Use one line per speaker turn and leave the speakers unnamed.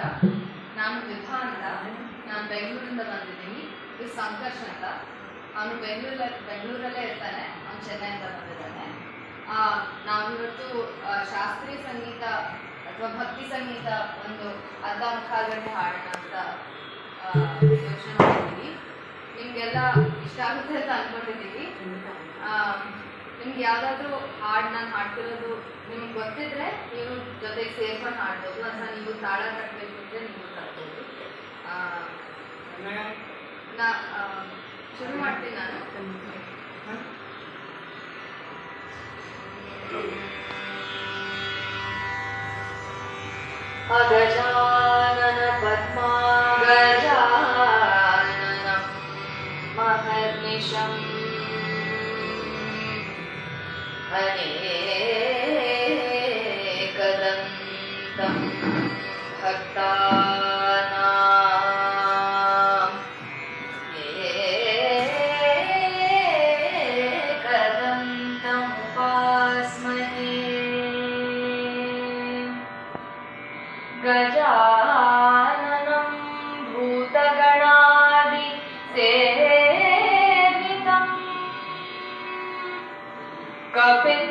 ನಮಸ್ಕಾರ. ನಾನು ವಿಭಾ ಅಂತ. ನಾನು ಬೆಂಗಳೂರಿಂದ ಬಂದಿದ್ದೀನಿ. ಇದು ಸಂಕರ್ಷ್ ಅಂತ. ಅವನು ಬೆಂಗಳೂರಲ್ಲೇ ಇರ್ತಾನೆ. ಅವನು ಚೆನ್ನೈಯಿಂದ ಬಂದಿದ್ದಾನೆ. ನಾವಿವತ್ತು ಶಾಸ್ತ್ರೀಯ ಸಂಗೀತ ಅಥವಾ ಭಕ್ತಿ ಸಂಗೀತ ಒಂದು ಅರ್ಧ ಮುಖಾಗಂಟೆ ಹಾಡೋಣ ಅಂತ ಯೋಚನೆ ಮಾಡಿದ್ದೀವಿ. ನಿಮಗೆಲ್ಲ ಇಷ್ಟ ಆಗುತ್ತೆ ಅಂತ ಅಂದ್ಕೊಂಡಿದ್ದೀವಿ. ನಿಮ್ಗೆ ಯಾವುದಾದ್ರೂ ಹಾಡು ನಾನು ಹಾಡ್ತಿರೋದು ನಿಮ್ಗೆ ಗೊತ್ತಿದ್ರೆ ನೀವು ಜೊತೆಗೆ ಸೇರ್ಕೊಂಡು ಹಾಡ್ಬೋದು, ಅಥವಾ ನೀವು ತಾಳ ಕಟ್ಟಬೇಕು ಅಂದರೆ ನೀವು ಕಟ್ಬೋದು. ಶುರು ಮಾಡ್ತೀನಿ ನಾನು. ಅಗಜಾನನ ಪದ್ಮಾ ಗಜಾನನಂ ಮಹರ್ನಿಶಂ ಅನೇಕದಂತಂ ಭಕ್ತಾನಾಂ ಏಕದಂತಂ ಉಪಾಸ್ಮಹೇ. ಗಜಾನನಂ ಭೂತಗಣಾದಿ ಸೇವಿತಂ ಕಪಿತ್